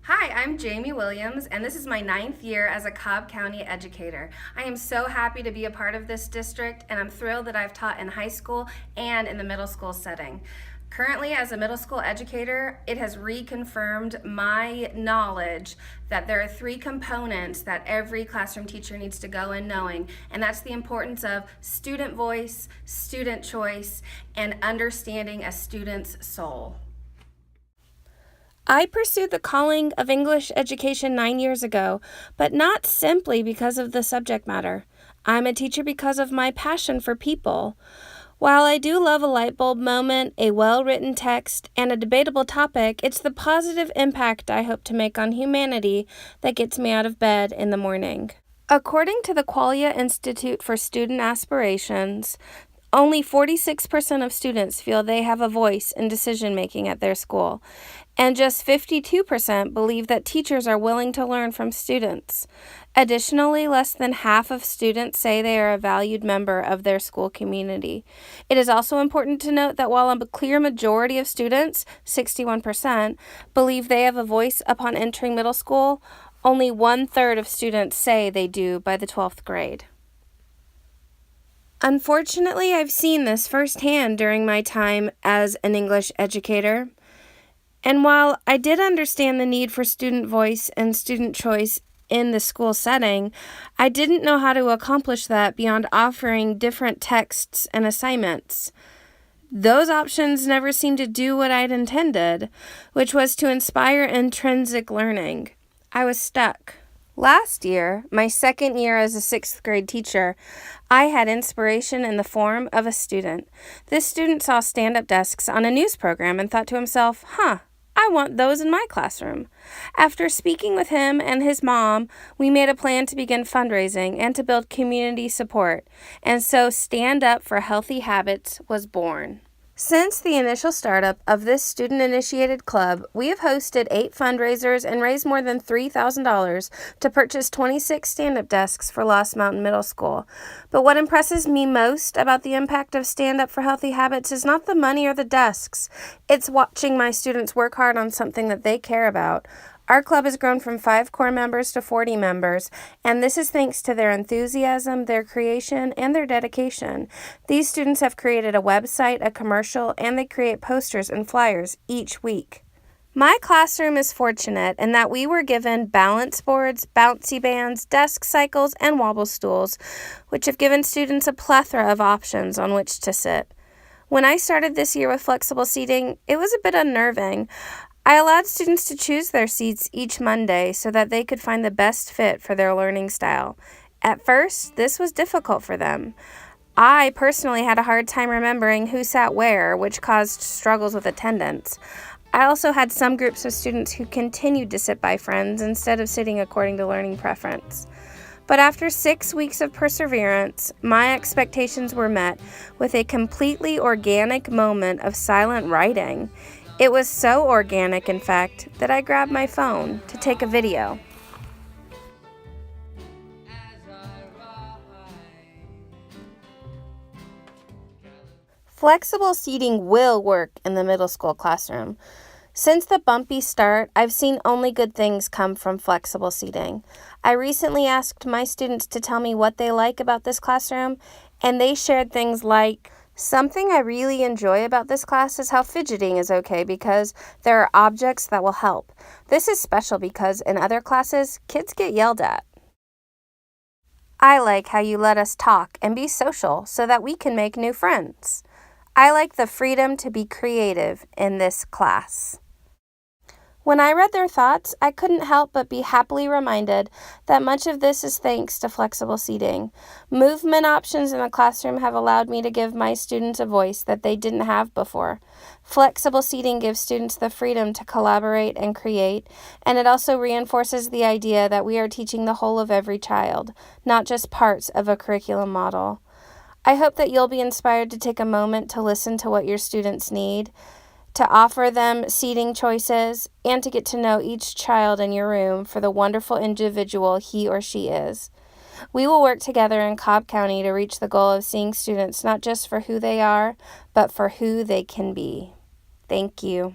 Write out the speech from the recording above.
Hi, I'm Jaime Williams, and this is my 9th year as a Cobb County educator. I am so happy to be a part of this district, and I'm thrilled that I've taught in high school and in the middle school setting. Currently, as a middle school educator, it has reconfirmed my knowledge that there are 3 components that every classroom teacher needs to go in knowing, and that's the importance of student voice, student choice, and understanding a student's soul. I pursued the calling of English education 9 years ago, but not simply because of the subject matter. I'm a teacher because of my passion for people. While I do love a light bulb moment, a well-written text, and a debatable topic, it's the positive impact I hope to make on humanity that gets me out of bed in the morning. According to the Qualia Institute for Student Aspirations, only 46% of students feel they have a voice in decision-making at their school, and just 52% believe that teachers are willing to learn from students. Additionally, less than half of students say they are a valued member of their school community. It is also important to note that while a clear majority of students, 61%, believe they have a voice upon entering middle school, only 1/3 of students say they do by the 12th grade. Unfortunately, I've seen this firsthand during my time as an English educator. And while I did understand the need for student voice and student choice in the school setting, I didn't know how to accomplish that beyond offering different texts and assignments. Those options never seemed to do what I'd intended, which was to inspire intrinsic learning. I was stuck. Last year, my second year as a 6th grade teacher, I had inspiration in the form of a student. This student saw stand-up desks on a news program and thought to himself, I want those in my classroom. After speaking with him and his mom, we made a plan to begin fundraising and to build community support, and so Stand Up for Healthy Habits was born. Since the initial startup of this student-initiated club, we have hosted 8 fundraisers and raised more than $3,000 to purchase 26 stand-up desks for Lost Mountain Middle School. But what impresses me most about the impact of Stand Up for Healthy Habits is not the money or the desks. It's watching my students work hard on something that they care about. Our club has grown from 5 core members to 40 members, and this is thanks to their enthusiasm, their creation, and their dedication. These students have created a website, a commercial, and they create posters and flyers each week. My classroom is fortunate in that we were given balance boards, bouncy bands, desk cycles, and wobble stools, which have given students a plethora of options on which to sit. When I started this year with flexible seating, it was a bit unnerving. I allowed students to choose their seats each Monday so that they could find the best fit for their learning style. At first, this was difficult for them. I personally had a hard time remembering who sat where, which caused struggles with attendance. I also had some groups of students who continued to sit by friends instead of sitting according to learning preference. But after 6 weeks of perseverance, my expectations were met with a completely organic moment of silent writing. It was so organic, in fact, that I grabbed my phone to take a video. Flexible seating will work in the middle school classroom. Since the bumpy start, I've seen only good things come from flexible seating. I recently asked my students to tell me what they like about this classroom, and they shared things like, "Something I really enjoy about this class is how fidgeting is okay because there are objects that will help. This is special because in other classes, kids get yelled at. I like how you let us talk and be social so that we can make new friends. I like the freedom to be creative in this class." When I read their thoughts, I couldn't help but be happily reminded that much of this is thanks to flexible seating. Movement options in the classroom have allowed me to give my students a voice that they didn't have before. Flexible seating gives students the freedom to collaborate and create, and it also reinforces the idea that we are teaching the whole of every child, not just parts of a curriculum model. I hope that you'll be inspired to take a moment to listen to what your students need, to offer them seating choices, and to get to know each child in your room for the wonderful individual he or she is. We will work together in Cobb County to reach the goal of seeing students not just for who they are, but for who they can be. Thank you.